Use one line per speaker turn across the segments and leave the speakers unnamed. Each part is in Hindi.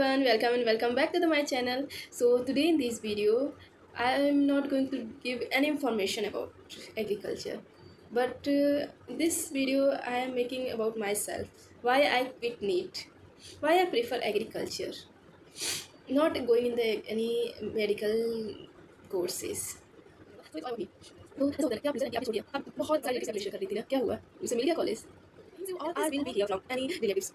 everyone, welcome and welcome back to my channel. So today in this video, I am not going to give any information about agriculture, but this video I am making about myself. Why I quit NEET, why I prefer agriculture, not going in the any medical courses. तो ऐसा होता है ना कि आपने आपने छोड़ दिया, आप बहुत सारी लड़कियों से एप्लीकेशन कर रही थी ना, क्या हुआ? उसे मिल गया college? As will be here from any relatives.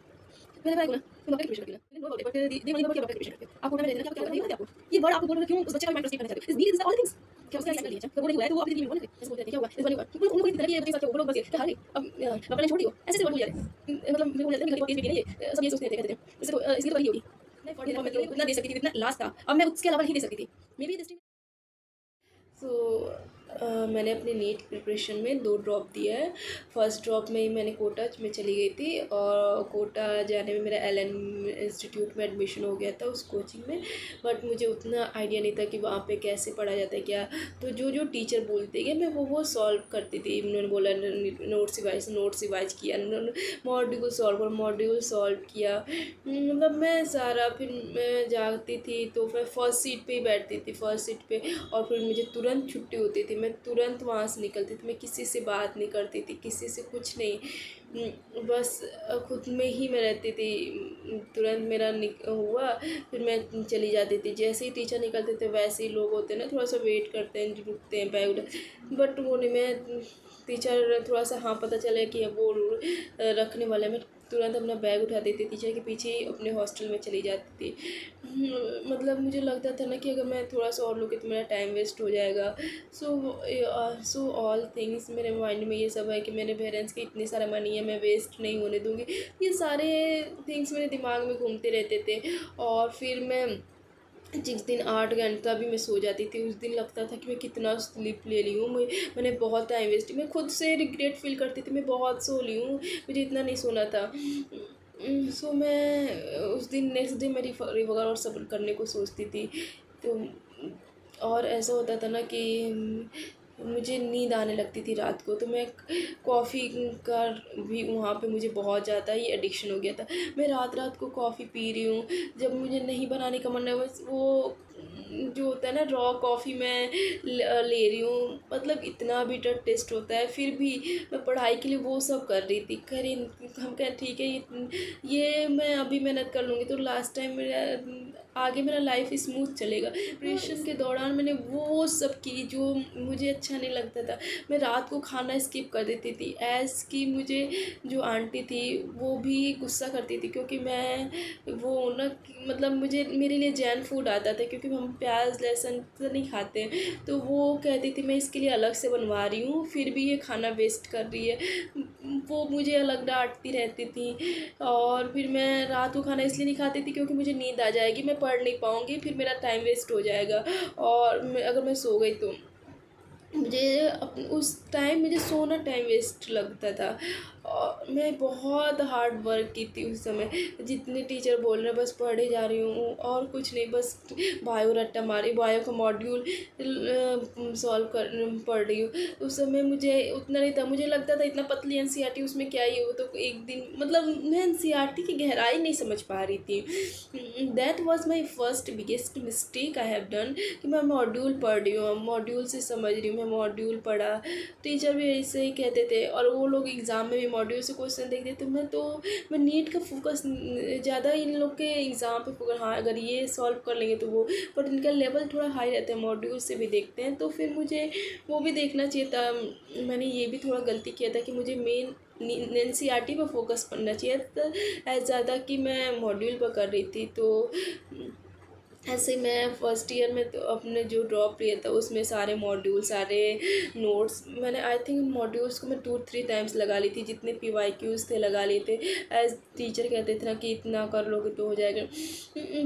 मैंने भाई बोला तुम डॉक्टर की कोशिश करती ना, नो बट दी वाली बात डॉक्टर की कोशिश करते आप होना मैंने क्या क्या बताया आपको ये वर्ड आपको बोल रहा क्यों उस बच्चे का माइंड ट्रस्ट करना चाहते हो इस ऑल थिंग्स क्या उसका कर लिया जब वो नहीं हुआ है तो वो अपनी जिंदगी में बोल ऐसे बोलते हैं क्या हुआ इस वाली बात उनको कोई तरह की बच्चे साथ वो लोग बस क्या हारे अब डॉक्टर ने छोड़ दियो ऐसे से बोल जाते मतलब मैं बोल जाता है कि केस भी ये सब ये सोचते थे कहते थे इसको इसकी तो बड़ी होगी मैं 40 में तो इतना दे सकती थी इतना लास्ट था अब मैं उसके अलावा नहीं दे सकती थी मे बी दिस मैंने अपने नीट प्रिपरेशन में 2 ड्रॉप दिया है। फर्स्ट ड्रॉप में ही मैंने कोटा में चली गई थी और कोटा जाने में मेरा एल इंस्टीट्यूट में एडमिशन हो गया था उस कोचिंग में। बट मुझे उतना आइडिया नहीं था कि वहाँ पे कैसे पढ़ा जाता है क्या, तो जो जो टीचर बोलते गए मैं वो सॉल्व करती थी। उन्होंने बोला नोट्स रिवाइज किया, मॉड्यूल सॉल्व किया। मतलब मैं सारा फिर मैं जाती थी तो मैं फर्स्ट सीट पे ही बैठती थी, फर्स्ट सीट पे, और फिर मुझे तुरंत छुट्टी होती थी, मैं तुरंत वहाँ से निकलती थी। मैं किसी से बात नहीं करती थी, किसी से कुछ नहीं, बस खुद में ही मैं रहती थी। तुरंत मेरा हुआ फिर मैं चली जाती थी। जैसे ही टीचर निकलते थे वैसे ही लोग होते हैं ना, थोड़ा सा वेट करते हैं, रुकते हैं, बैग उठा, बट वो नहीं, मैं टीचर थोड़ा सा हाँ पता चले कि अब वो रखने वाले, मैं तुरंत अपना बैग उठा देती थी, टीचर के पीछे ही अपने हॉस्टल में चली जाती थी। मतलब मुझे लगता था ना कि अगर मैं थोड़ा सा और लूँगी तो मेरा टाइम वेस्ट हो जाएगा। सो ऑल थिंग्स मेरे माइंड में ये सब है कि मेरे पेरेंट्स के इतने सारा मनी है, मैं वेस्ट नहीं होने दूँगी। ये सारे थिंग्स मेरे दिमाग में घूमते रहते थे। और फिर मैं जिस दिन 8 घंटा भी मैं सो जाती थी, उस दिन लगता था कि मैं कितना स्लीप ले ली हूँ, मैंने बहुत टाइम वेस्ट, मैं खुद से रिग्रेट फील करती थी, मैं बहुत सो ली हूँ, मुझे इतना नहीं सोना था। सो मैं उस दिन नेक्स्ट डे मैं रिकवर और सब करने को सोचती थी। तो और ऐसा होता था ना कि मुझे नींद आने लगती थी रात को, तो मैं कॉफ़ी का भी वहाँ पे मुझे बहुत ज़्यादा ही एडिक्शन हो गया था। मैं रात रात को कॉफ़ी पी रही हूँ, जब मुझे नहीं बनाने का मन है बस वो जो होता है ना रॉ कॉफ़ी मैं ले रही हूँ, मतलब इतना बिटर टेस्ट होता है। फिर भी मैं पढ़ाई के लिए वो सब कर रही थी, करी हम कह ठीक है ये मैं अभी मेहनत कर लूँगी तो लास्ट टाइम मेरा आगे मेरा लाइफ स्मूथ चलेगा। प्रिपरेशन के दौरान मैंने वो सब की जो मुझे अच्छा नहीं लगता था। मैं रात को खाना स्किप कर देती थी, ऐस की मुझे जो आंटी थी वो भी गुस्सा करती थी, क्योंकि मैं वो ना मतलब मुझे मेरे लिए जैन फूड आता था, क्योंकि हम प्याज लहसुन तो नहीं खाते, तो वो कहती थी मैं इसके लिए अलग से बनवा रही हूँ फिर भी ये खाना वेस्ट कर रही है, वो मुझे अलग डांटती रहती थी। और फिर मैं रात को खाना इसलिए नहीं खाती थी क्योंकि मुझे नींद आ जाएगी, मैं पढ़ नहीं पाऊँगी, फिर मेरा टाइम वेस्ट हो जाएगा। और अगर मैं सो गई तो उस टाइम मुझे सोना टाइम वेस्ट लगता था। और मैं बहुत हार्ड वर्क की थी उस समय, जितने टीचर बोल रहे हैं बस पढ़े जा रही हूँ और कुछ नहीं, बस बायो रट्टा मारी, बायो का मॉड्यूल सॉल्व कर पढ़ रही हूँ। उस समय मुझे उतना नहीं था, मुझे लगता था इतना पतली एनसीईआरटी उसमें क्या ही हो, तो एक दिन मतलब मैं एनसीईआरटी की गहराई नहीं समझ पा रही थी। That was my first biggest mistake I have done, कि मैं मॉड्यूल पढ़ रही हूँ, मॉड्यूल से समझ रही हूँ, मैं मॉड्यूल पढ़ा, टीचर भी ऐसे ही कहते थे और वो लोग एग्ज़ाम में भी मॉड्यूल से क्वेश्चन देखते, तो मैं नीट का फोकस ज़्यादा इन लोग के एग्ज़ाम पे फोकस, हाँ अगर ये सॉल्व कर लेंगे तो वो, बट इनका लेवल थोड़ा हाई रहता है, मॉड्यूल से भी देखते हैं, तो फिर मुझे वो भी देखना चाहिए था। मैंने ये भी थोड़ा गलती किया था कि मुझे मेन एनसीईआरटी पर फोकस करना चाहिए था ज़्यादा, कि मैं मॉड्यूल पर कर रही थी। तो ऐसे ही मैं फर्स्ट ईयर में तो अपने जो ड्रॉप लिया था उसमें सारे मॉड्यूल सारे नोट्स मैंने आई थिंक मॉड्यूल्स को मैं 2-3 टाइम्स लगा ली थी, जितने PYQs थे लगा लिए थे। एज टीचर कहते थे ना कि इतना कर लोगे तो हो जाएगा,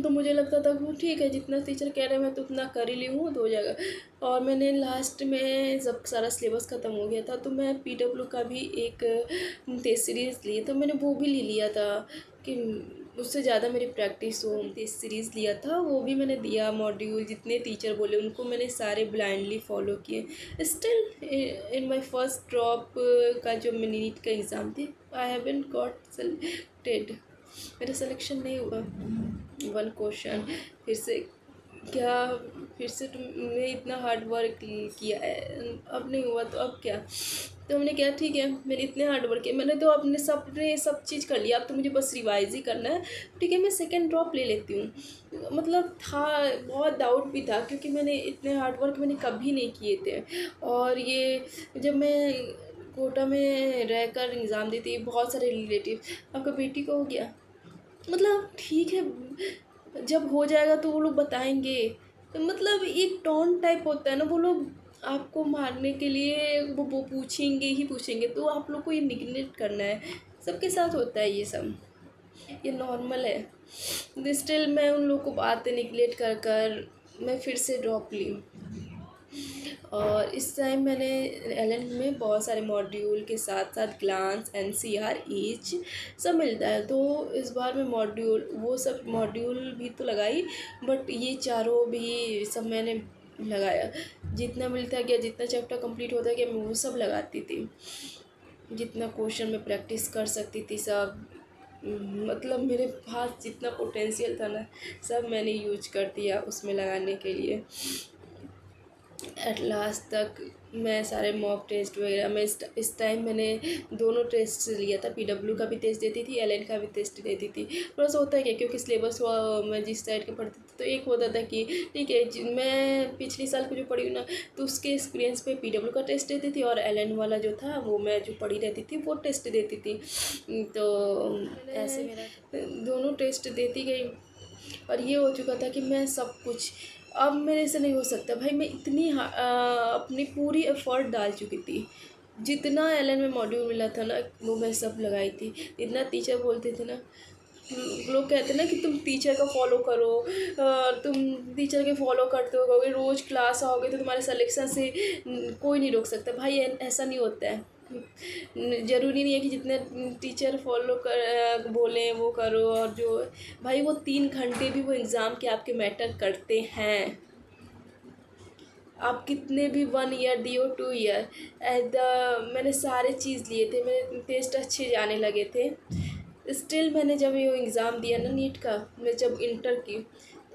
तो मुझे लगता था कि ठीक है जितना टीचर कह रहे हैं मैं तो उतना कर ही ली हूँ तो हो जाएगा। और मैंने लास्ट में जब सारा सिलेबस ख़त्म हो गया था तो मैं PW का भी एक टेस्ट सीरीज़ ली, तो मैंने वो भी ले लिया था कि उससे ज़्यादा मेरी प्रैक्टिस हो। टेस्ट सीरीज़ लिया था वो भी मैंने दिया, मॉड्यूल जितने टीचर बोले उनको मैंने सारे ब्लाइंडली फॉलो किए। Still in my first drop का जो नीट का एग्ज़ाम थी आई हैवंट गॉट सेलेक्टेड, मेरा सिलेक्शन नहीं हुआ। वन क्वेश्चन फिर से क्या, फिर से तुमने इतना हार्ड वर्क किया है, अब नहीं हुआ तो अब क्या। तो हमने क्या, ठीक है मैंने इतने हार्ड वर्क किया, मैंने तो अपने सब चीज़ कर लिया, अब तो मुझे बस रिवाइज ही करना है, ठीक है मैं सेकंड ड्रॉप ले लेती हूँ। मतलब था, बहुत डाउट भी था, क्योंकि मैंने इतने हार्ड वर्क मैंने कभी नहीं किए थे। और ये जब मैं कोटा में रहकर एग्ज़ाम दी थी, बहुत सारे रिलेटिव, आपका बेटी को हो गया, मतलब ठीक है जब हो जाएगा तो वो लोग बताएंगे, तो मतलब एक टॉन्ट टाइप होता है ना, वो लोग आपको मारने के लिए वो पूछेंगे ही पूछेंगे, तो आप लोग को ये निग्लेक्ट करना है, सबके साथ होता है ये सब, ये नॉर्मल है। स्टिल मैं उन लोग को बातें निग्लेक्ट कर कर मैं फिर से ड्रॉप ली। और इस टाइम मैंने एलन में बहुत सारे मॉड्यूल के साथ साथ ग्लांस, एनसीआर, ईच सब मिलता है, तो इस बार मैं मॉड्यूल वो सब मॉड्यूल भी तो लगाई, बट ये चारों भी सब मैंने लगाया, जितना मिलता गया, जितना चैप्टर कंप्लीट होता गया मैं वो सब लगाती थी, जितना क्वेश्चन में प्रैक्टिस कर सकती थी सब, मतलब मेरे पास जितना पोटेंशियल था ना सब मैंने यूज कर दिया उसमें लगाने के लिए। एट लास्ट तक मैं सारे मॉक टेस्ट वगैरह मैं इस टाइम मैंने दोनों टेस्ट लिया था, पीडब्ल्यू का भी टेस्ट देती थी, एलएन का भी टेस्ट देती थी। थोड़ा सा होता है क्या, क्योंकि सिलेबस हुआ मैं जिस साइड के पढ़ती थी, तो एक होता था कि ठीक है मैं पिछले साल को जो पढ़ी हूँ ना, तो उसके एक्सपीरियंस पे पीडब्ल्यू का टेस्ट देती थी, और एलएन वाला जो था वो मैं जो पढ़ी रहती थी वो टेस्ट देती थी। तो ऐसे मेरा दोनों टेस्ट देती गई, और ये हो चुका था कि मैं सब कुछ, अब मेरे से नहीं हो सकता भाई, मैं इतनी अपनी पूरी एफर्ट डाल चुकी थी, जितना एलन में मॉड्यूल मिला था ना वो मैं सब लगाई थी। इतना टीचर बोलते थे ना, लोग कहते ना कि तुम टीचर का फॉलो करो, तुम टीचर के फॉलो करते हो, रोज़ क्लास आओगे तो तुम्हारे सिलेक्शन से कोई नहीं रोक सकता। भाई ऐसा नहीं होता है, ज़रूरी नहीं है कि जितने टीचर फॉलो कर बोलें वो करो, और जो भाई वो 3 घंटे भी वो एग्ज़ाम के आपके मैटर करते हैं। आप कितने भी 1 ईयर दियो 2 ईयर मैंने सारे चीज़ लिए थे, मेरे टेस्ट अच्छे जाने लगे थे। स्टिल मैंने जब ये एग्ज़ाम दिया ना नीट का, मैं जब इंटर की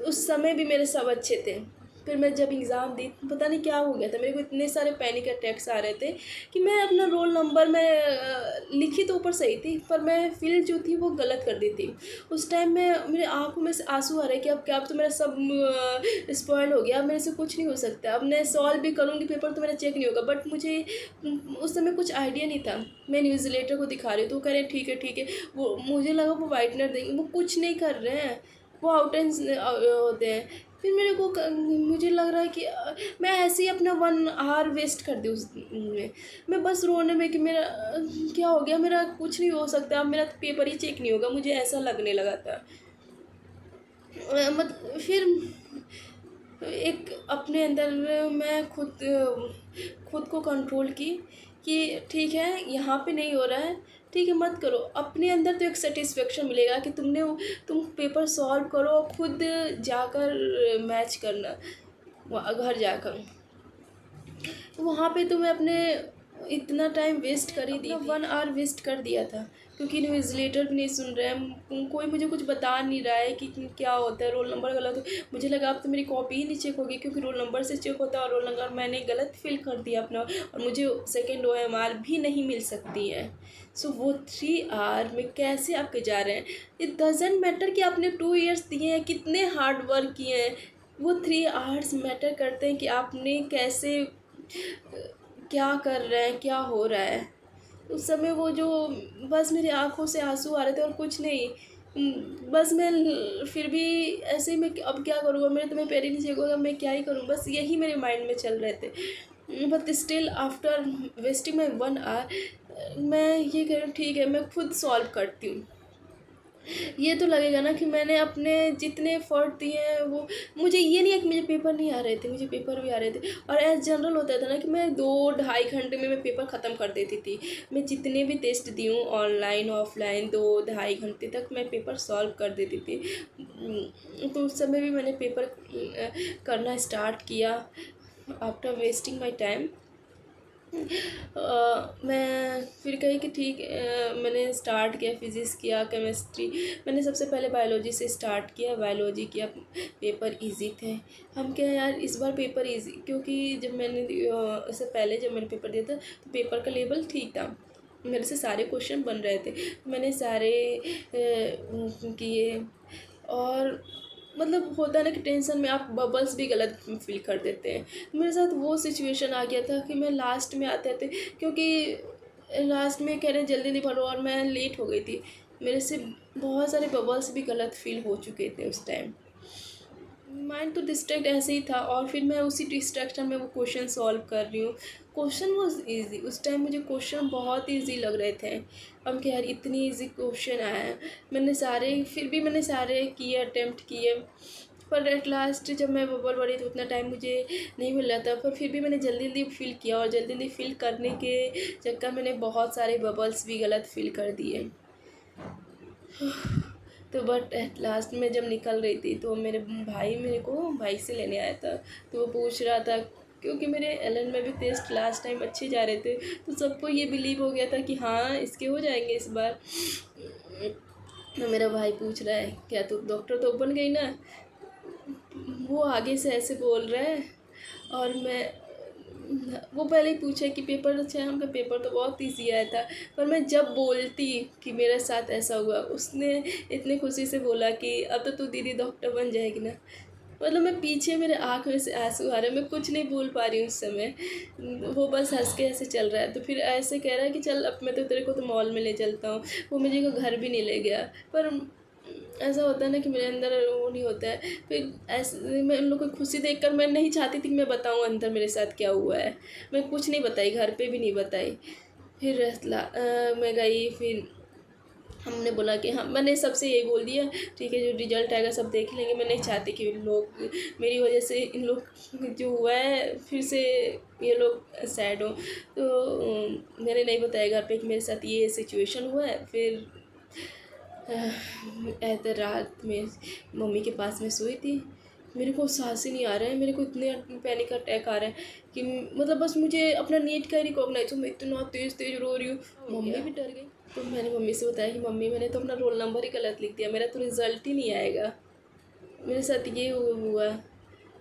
उस समय भी मेरे सब अच्छे थे। फिर मैं जब एग्ज़ाम दी पता नहीं क्या हो गया था, मेरे को इतने सारे पैनिक अटैक्स आ रहे थे कि मैं अपना रोल नंबर में लिखी तो ऊपर सही थी, पर मैं फिल जो थी वो गलत कर दी थी। उस टाइम में मेरे आँखों में से आंसू आ रहे कि अब क्या, अब तो मेरा सब स्पॉइल हो गया, अब मेरे से कुछ नहीं हो सकता, अब मैं सॉल्व भी करूँगी पेपर तो मेरा चेक नहीं होगा। बट मुझे उस समय कुछ आइडिया नहीं था। मैं न्यूज़लेटर को दिखा रही हूँ तो कह रहे हैं ठीक है, वो मुझे लगा वो वाइटनर देंगे, वो कुछ नहीं कर रहे हैं, वो आउटेंस होते हैं। फिर मेरे को मुझे लग रहा है कि मैं ऐसे ही अपना 1 आवर वेस्ट कर दी उसमें, मैं बस रोने में कि मेरा क्या हो गया, मेरा कुछ नहीं हो सकता, अब मेरा पेपर ही चेक नहीं होगा, मुझे ऐसा लगने लगा था। मतलब फिर एक अपने अंदर मैं खुद को कंट्रोल की कि ठीक है यहाँ पे नहीं हो रहा है, ठीक है मत करो। अपने अंदर तो एक सेटिस्फेक्शन मिलेगा कि तुम पेपर सॉल्व करो, खुद जाकर मैच करना घर जाकर। वहाँ पे तो मैं अपने इतना टाइम वेस्ट कर ही दी, 1 आवर वेस्ट कर दिया था, क्योंकि इन्विजिलेटर भी नहीं सुन रहे हैं, कोई मुझे कुछ बता नहीं रहा है कि क्या होता है, रोल नंबर गलत हो। मुझे लगा अब तो मेरी कॉपी ही नहीं चेक होगी, क्योंकि रोल नंबर से चेक होता है, और रोल नंबर मैंने गलत फिल कर दिया अपना, और मुझे सेकेंड OMR भी नहीं मिल सकती है। सो वो 3 आवर में कैसे आपके जा रहे हैं, इट डजेंट मैटर कि आपने 2 ईयर्स दिए हैं, कितने हार्ड वर्क किए हैं, वो 3 आवर्स मैटर करते हैं कि आपने कैसे क्या कर रहे हैं, क्या हो रहा है। उस समय वो जो बस मेरी आँखों से आंसू आ रहे थे और कुछ नहीं, बस मैं फिर भी ऐसे ही मैं अब क्या करूँगा, मेरे तो मैं पैर ही नहीं चेक होगा, मैं क्या ही करूँ, बस यही मेरे माइंड में चल रहे थे। But still after wasting my 1 hour मैं ये कह रही हूँ ठीक है मैं खुद सॉल्व करती हूँ। ये तो लगेगा ना कि मैंने अपने जितने एफर्ट दिए हैं वो, मुझे ये नहीं है कि मुझे पेपर नहीं आ रहे थे, मुझे पेपर भी आ रहे थे। और एज जनरल होता था ना कि मैं 2-2.5 घंटे में मैं पेपर ख़त्म कर देती थी। मैं जितने भी टेस्ट दी हूँ ऑनलाइन ऑफलाइन 2-2.5 घंटे तक मैं पेपर सॉल्व कर देती थी। तो उस समय भी मैंने पेपर करना स्टार्ट किया आफ्टर वेस्टिंग माई टाइम। मैं फिर कही कि ठीक, मैंने स्टार्ट किया, फिज़िक्स किया, केमिस्ट्री, मैंने सबसे पहले बायोलॉजी से स्टार्ट किया। बायोलॉजी किया, पेपर इजी थे। हम क्या यार इस बार पेपर इजी, क्योंकि जब मैंने इससे पहले जब मैंने पेपर दिया था तो पेपर का लेवल ठीक था, मेरे से सारे क्वेश्चन बन रहे थे, मैंने सारे किए। और मतलब होता है ना कि टेंशन में आप बबल्स भी गलत फिल कर देते हैं। मेरे साथ वो सिचुएशन आ गया था कि मैं लास्ट में आते आते, क्योंकि लास्ट में कह रहे जल्दी नहीं भरो और मैं लेट हो गई थी, मेरे से बहुत सारे बबल्स भी गलत फील हो चुके थे उस टाइम। माइंड तो डिस्ट्रैक्ट ऐसे ही था, और फिर मैं उसी डिस्ट्रैक्शन में वो क्वेश्चन सॉल्व कर रही हूँ। क्वेश्चन वॉज ईजी, उस टाइम मुझे क्वेश्चन बहुत ईजी लग रहे थे। अब क्या यार इतनी ईजी क्वेश्चन आया है, मैंने सारे, फिर भी मैंने सारे किए, अटेम्प्ट किए। पर एट लास्ट जब मैं बबल बढ़ी तो उतना टाइम मुझे नहीं मिल रहा था, पर फिर भी मैंने जल्दी जल्दी फिल किया, और जल्दी जल्दी फिल करने के चक्कर मैंने बहुत सारे बबल्स भी गलत फिल कर दिए। तो बट एट लास्ट में जब निकल रही थी तो मेरे भाई मेरे को बाइक से लेने आया था, तो वो पूछ रहा था, क्योंकि मेरे एलन में भी टेस्ट लास्ट टाइम अच्छे जा रहे थे, तो सबको ये बिलीव हो गया था कि हाँ इसके हो जाएंगे इस बार। तो मेरा भाई पूछ रहा है क्या तू डॉक्टर तो बन गई ना, वो आगे से ऐसे बोल रहा है। और मैं, वो पहले ही पूछा कि पेपर अच्छा है, हमका पेपर तो बहुत ईजी आया था। पर मैं जब बोलती कि मेरे साथ ऐसा हुआ, उसने इतनी खुशी से बोला कि अब तो तू दीदी डॉक्टर बन जाएगी ना। मतलब मैं पीछे, मेरे आँख में से आंसू आ रहे हैं, मैं कुछ नहीं बोल पा रही हूँ उस समय। वो बस हंस के ऐसे चल रहा है, तो फिर ऐसे कह रहा है कि चल अब मैं तो तेरे को तो मॉल में ले चलता हूँ। वो मुझे को घर भी नहीं ले गया। पर ऐसा होता है ना कि मेरे अंदर वो नहीं होता है। फिर ऐसे मैं उन लोग को खुशी देखकर मैं नहीं चाहती थी कि मैं बताऊँ अंदर मेरे साथ क्या हुआ है। मैं कुछ नहीं बताई, घर पे भी नहीं बताई। फिर मैं गई, फिर हमने बोला कि हाँ, मैंने सबसे यही बोल दिया ठीक है जो रिजल्ट आएगा सब देख लेंगे। मैं नहीं चाहती कि लोग मेरी वजह से, इन लोग जो हुआ है फिर से ये लोग सैड हो। तो मैंने नहीं बताया घर पे कि मेरे साथ ये सिचुएशन हुआ है। फिर ऐसे रात में मम्मी के पास में सोई थी, मेरे को सांस ही नहीं आ रहा है, मेरे को इतने पैनिक अटैक आ रहा है कि मतलब बस मुझे अपना नीट का रिकॉग्नाइज हो, मैं इतना तेज़ तेज़ रो रही हूँ। मम्मी भी डर गई। तो मैंने मम्मी से बताया कि मम्मी मैंने तो अपना रोल नंबर ही गलत लिख दिया, मेरा तो रिज़ल्ट ही नहीं आएगा, मेरे साथ ये हुआ।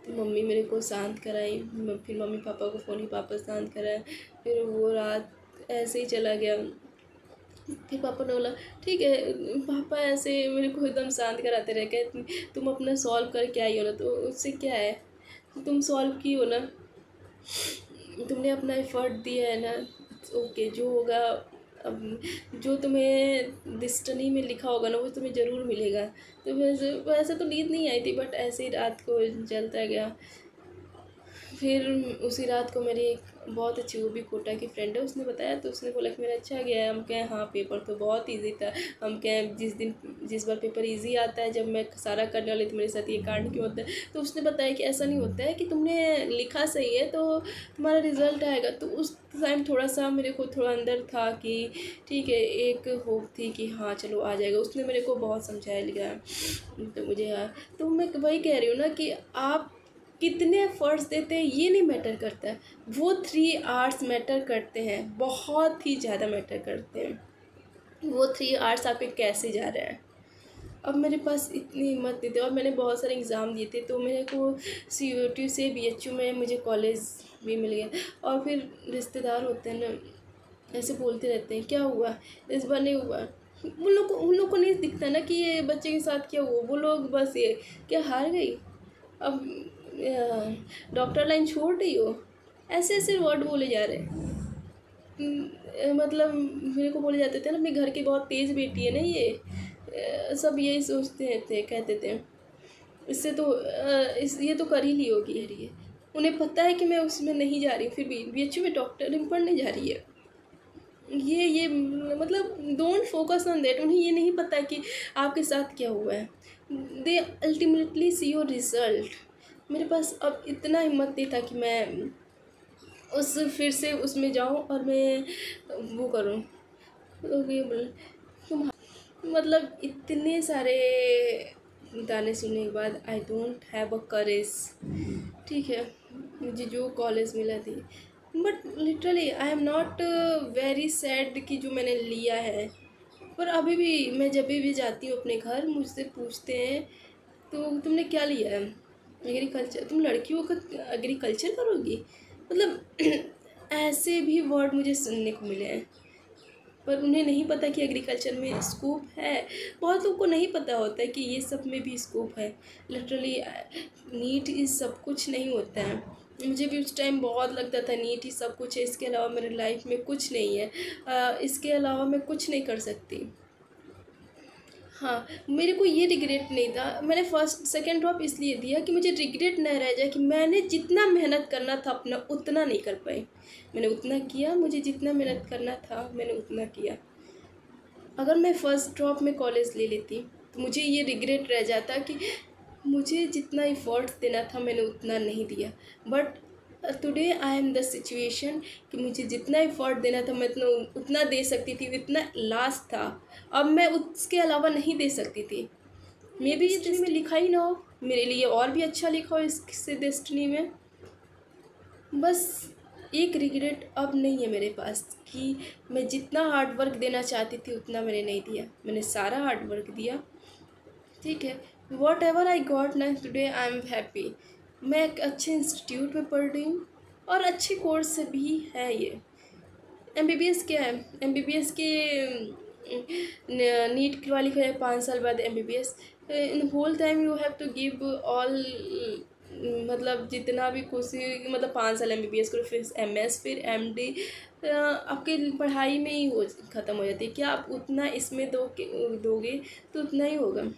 तो मम्मी मेरे को शांत कराई, फिर मम्मी पापा को फ़ोन ही, पापा शांत कराए। फिर वो रात ऐसे ही चला गया। फिर पापा ने बोला ठीक है, पापा ऐसे मेरे को एकदम शांत कराते रह गए, तुम अपना सॉल्व करके आई हो ना, तो उससे क्या है, तुम सॉल्व की हो ना, तुमने अपना एफर्ट दिया है ना, ओके जो होगा, अब जो तुम्हें डिस्टिनी में लिखा होगा ना वो तुम्हें ज़रूर मिलेगा। तो वैसे तो नींद नहीं आई थी, बट ऐसे ही रात को चलता गया। फिर उसी रात को मेरी एक बहुत अच्छी, वो भी कोटा की फ्रेंड है, उसने बताया, तो उसने बोला कि मेरा अच्छा गया है। हम कहें हाँ पेपर तो बहुत इजी था। हम कहें जिस बार पेपर इजी आता है, जब मैं सारा करने वाली तो मेरे साथ ये कांड क्यों होता है। तो उसने बताया कि ऐसा नहीं होता है कि तुमने लिखा सही है तो तुम्हारा रिज़ल्ट आएगा। तो उस टाइम थोड़ा सा मेरे को थोड़ा अंदर था कि ठीक है, एक होप थी कि हाँ चलो आ जाएगा। उसने मेरे को बहुत समझाया लिखा, तो मुझे यार, तो मैं वही कह रही हूँ ना कि आप कितने एफर्ट्स देते हैं ये नहीं मैटर करता है, वो 3 आवर्स मैटर करते हैं, बहुत ही ज़्यादा मैटर करते हैं। वो 3 आवर्स आपके कैसे जा रहे हैं। अब मेरे पास इतनी हिम्मत नहीं थी, और मैंने बहुत सारे एग्ज़ाम दिए थे, तो मेरे को CUT से BHU में मुझे कॉलेज भी मिल गया। और फिर रिश्तेदार होते हैं ना, ऐसे बोलते रहते हैं क्या हुआ, इस बार नहीं हुआ। उन लोग को नहीं दिखता ना कि ये बच्चे के साथ क्या हुआ। वो लोग बस ये क्या हार गई, अब डॉक्टर लाइन छोड़ रही हो, ऐसे ऐसे वर्ड बोले जा रहे हैं। मतलब मेरे को बोले जाते थे ना, अपने घर की बहुत तेज़ बेटी है ना ये, सब यही सोचते थे, कहते थे इससे तो ये तो कर ही ली होगी यार ये। उन्हें पता है कि मैं उसमें नहीं जा रही हूँ, फिर भी BHU में डॉक्टरिंग पढ़ने जा रही है। ये मतलब डोंट फोकस ऑन दैट। उन्हें ये नहीं पता कि आपके साथ क्या हुआ है। They ultimately see your result. मेरे पास अब इतना हिम्मत नहीं था कि मैं फिर से उसमें जाऊं और मैं वो करूं। तो ये तुम, मतलब इतने सारे गाने सुनने के बाद आई डोंट हैव अ करेज। ठीक है, मुझे जो कॉलेज मिला थी but literally I am not very sad कि जो मैंने लिया है। पर अभी भी मैं जब भी जाती हूँ अपने घर, मुझसे पूछते हैं तो तुमने क्या लिया है? एग्रीकल्चर? तुम लड़की होकर एग्रीकल्चर करोगी? मतलब ऐसे भी वर्ड मुझे सुनने को मिले हैं। पर उन्हें नहीं पता कि एग्रीकल्चर में स्कोप है। बहुत लोग को नहीं पता होता है कि ये सब में भी स्कोप है। लिटरली नीट इस सब कुछ नहीं होता है। मुझे भी उस टाइम बहुत लगता था नीट ही सब कुछ है, इसके अलावा मेरे लाइफ में कुछ नहीं है, इसके अलावा मैं कुछ नहीं कर सकती। हाँ, मेरे को ये रिग्रेट नहीं था। मैंने फर्स्ट सेकंड ड्रॉप इसलिए दिया कि मुझे रिग्रेट न रह जाए कि मैंने जितना मेहनत करना था अपना उतना नहीं कर पाई। मैंने उतना किया, मुझे जितना मेहनत करना था मैंने उतना किया। अगर मैं फ़र्स्ट ड्रॉप में कॉलेज ले लेती तो मुझे ये रिग्रेट रह जाता कि मुझे जितना एफर्ट्स देना था मैंने उतना नहीं दिया। But today I am the situation कि मुझे जितना एफर्ट देना था मैं उतना दे सकती थी, इतना लास्ट था। अब मैं उसके अलावा नहीं दे सकती थी। मे बी डेस्टिनी में लिखा ही ना हो, मेरे लिए और भी अच्छा लिखा हो इससे डेस्टिनी में। बस एक रिग्रेट अब नहीं है मेरे पास कि मैं जितना हार्ड वर्क देना चाहती थी उतना मैंने नहीं दिया। मैंने सारा हार्ड वर्क दिया, ठीक है। वॉट एवर आई गॉट ना टुडे आई एम हैप्पी। मैं एक अच्छे इंस्टीट्यूट में पढ़ रही हूँ और अच्छे कोर्स से भी है ये। एमबीबीएस क्या है? एमबीबीएस के नीट क्वालिफाई 5 साल बाद MBBS. In whole time you have to give all, मतलब जितना भी कोशिश, मतलब 5 साल एमबीबीएस करो, फिर एमएस, फिर एमडी। आपकी पढ़ाई में ही हो ख़त्म हो जाती है। क्या आप उतना इसमें दोगे तो उतना ही होगा।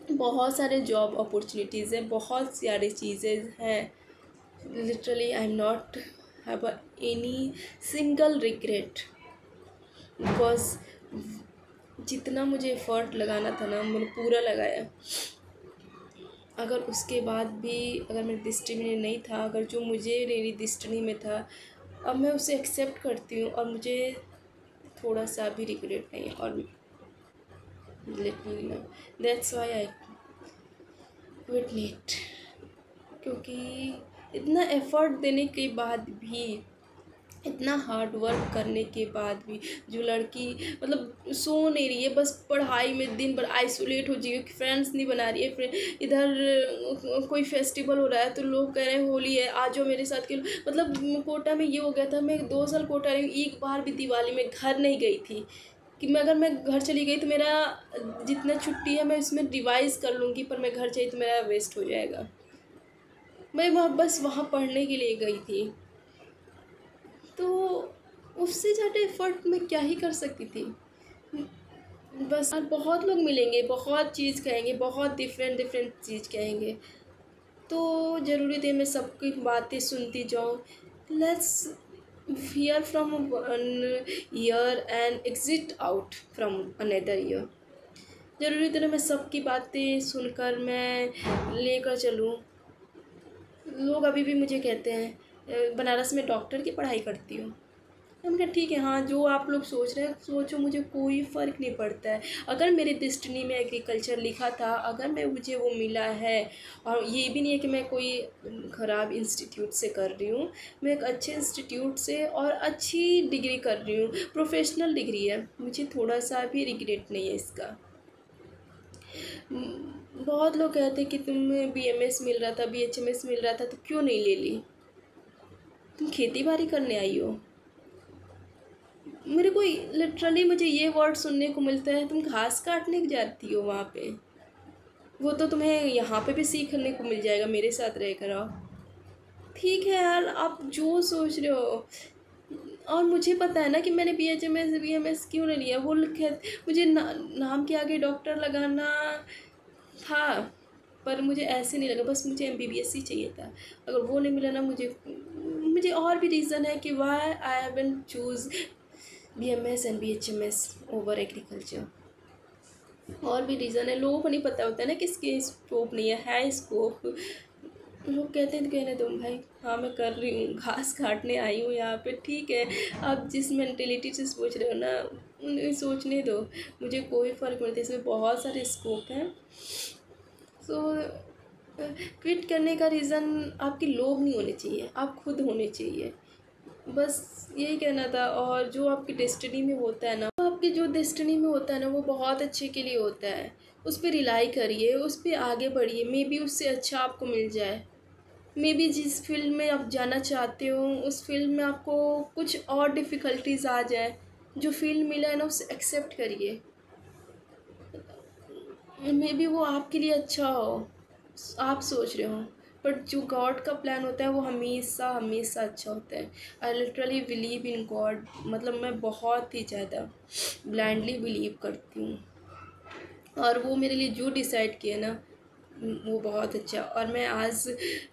बहुत सारे जॉब अपॉर्चुनिटीज़ हैं, बहुत सारी चीज़ें हैं। Literally I am not have any single regret because जितना मुझे एफर्ट लगाना था ना मैंने पूरा लगाया। अगर उसके बाद भी अगर मेरी डिस्ट्री में नहीं था, अगर जो मुझे मेरी डिस्ट्री में था, अब मैं उसे एक्सेप्ट करती हूँ और मुझे थोड़ा सा भी रिग्रेट नहीं है। और लिटरली ना, that's why I quit NEET. क्योंकि इतना एफर्ट देने के बाद भी, इतना हार्ड वर्क करने के बाद भी जो लड़की मतलब सो नहीं रही है, बस पढ़ाई में दिन भर आइसोलेट हो जाइए, फ्रेंड्स नहीं बना रही है, इधर कोई फेस्टिवल हो रहा है तो लोग कह रहे हैं होली है आ जाओ मेरे साथ खेलो। मतलब कोटा में ये हो गया था, मैं 2 साल कोटा रही हूँ, एक बार भी दिवाली में घर नहीं गई थी कि अगर मैं घर चली गई तो मेरा जितना छुट्टी है मैं इसमें रिवाइज़ कर लूँगी, पर मैं घर चली तो मेरा वेस्ट हो जाएगा। मैं वहाँ बस वहाँ पढ़ने के लिए गई थी, तो उससे ज़्यादा एफर्ट मैं क्या ही कर सकती थी। बस और बहुत लोग मिलेंगे, बहुत चीज़ कहेंगे, बहुत डिफरेंट डिफरेंट चीज़ कहेंगे, तो ज़रूरी है मैं सबकी बातें सुनती जाऊँ। Let's hear from one year and exit out from another year. ज़रूरी तो मैं सबकी बातें सुनकर मैं लेकर चलूँ। लोग अभी भी मुझे कहते हैं बनारस में डॉक्टर की पढ़ाई करती हो। मैंने कहा ठीक है, हाँ जो आप लोग सोच रहे हैं सोचो, मुझे कोई फ़र्क नहीं पड़ता है। अगर मेरे डेस्टिनी में एग्रीकल्चर लिखा था, अगर मुझे वो मिला है, और ये भी नहीं है कि मैं कोई ख़राब इंस्टीट्यूट से कर रही हूँ, मैं एक अच्छे इंस्टीट्यूट से और अच्छी डिग्री कर रही हूँ, प्रोफेशनल डिग्री है, मुझे थोड़ा सा भी रिग्रेट नहीं है इसका। बहुत लोग कहते हैं कि तुम्हें बीएमएस मिल रहा था, बीएचएमएस मिल रहा था तो क्यों नहीं ले ली? तुम खेती बाड़ी करने आई हो? मेरे को लिटरली मुझे ये वर्ड सुनने को मिलता है, तुम घास काटने जाती हो वहाँ पे, वो तो तुम्हें यहाँ पे भी सीखने को मिल जाएगा, मेरे साथ रहकर आओ। ठीक है यार, आप जो सोच रहे हो, और मुझे पता है ना कि मैंने बीएमएस क्यों नहीं लिया। वो मुझे नाम के आगे डॉक्टर लगाना था, पर मुझे ऐसे नहीं लगा, बस मुझे एमबीबीएस ही चाहिए था। अगर वो नहीं मिला ना, मुझे और भी रीज़न है कि why I haven't choose BMS and BHMS over agriculture. और भी रीज़न है, लोगों को नहीं पता होता है ना किसके स्कोप नहीं है स्कोप। लोग कहते हैं तो कहने दो भाई, हाँ मैं कर रही हूँ, घास काटने आई हूँ यहाँ पे, ठीक है। आप जिस मेंटेलिटी से सोच रहे हो ना उन्हें सोचने दो, मुझे कोई फ़र्क नहीं पड़ता, इसमें बहुत सारे स्कोप हैं। सो क्विट करने का रीज़न आपके लोग नहीं होने चाहिए, आप खुद होने चाहिए। बस यही कहना था। और जो आपकी डेस्टिनी में होता है ना, वो आपकी जो डेस्टिनी में होता है ना, वो बहुत अच्छे के लिए होता है। उस पर रिलाई करिए, उस पर आगे बढ़िए, मे बी उससे अच्छा आपको मिल जाए। मे बी जिस फील्ड में आप जाना चाहते हो उस फील्ड में आपको कुछ और डिफ़िकल्टीज आ जाए, जो फील्ड मिला है ना उसे एक्सेप्ट करिए। मे बी वो आपके लिए अच्छा हो, आप सोच रहे हो, बट जो गॉड का प्लान होता है वो हमेशा हमेशा अच्छा होता है। I literally believe in God, मतलब मैं बहुत ही ज़्यादा ब्लाइंडली बिलीव करती हूँ। और वो मेरे लिए जो डिसाइड किया ना वो बहुत अच्छा। और मैं आज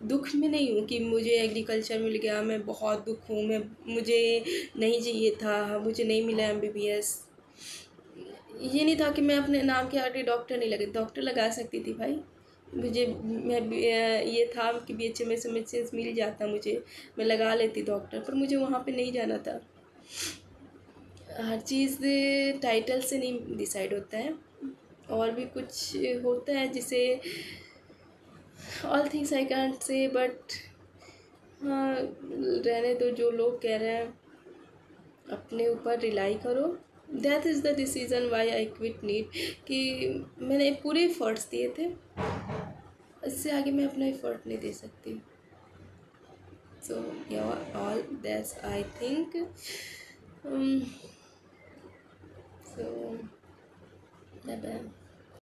दुख में नहीं हूँ कि मुझे एग्रीकल्चर मिल गया, मैं बहुत दुख हूँ, मैं मुझे नहीं चाहिए था, मुझे नहीं मिला एमबीबीएस। ये नहीं था कि मैं अपने नाम के आगे डॉक्टर नहीं लगे, डॉक्टर लगा सकती थी भाई। मुझे ये था कि BHMS मिल जाता मुझे, मैं लगा लेती डॉक्टर, पर मुझे वहाँ पे नहीं जाना था। हर चीज़ टाइटल से नहीं डिसाइड होता है, और भी कुछ होता है जिसे ऑल थिंग्स आई कैंट से, बट हाँ रहने दो। जो लोग कह रहे हैं अपने ऊपर रिलाई करो। That is the decision why I quit NEET, कि मैंने पूरे एफर्ट्स दिए थे, इससे आगे मैं अपना एफर्ट नहीं दे सकती। So all that's I think. So bye bye.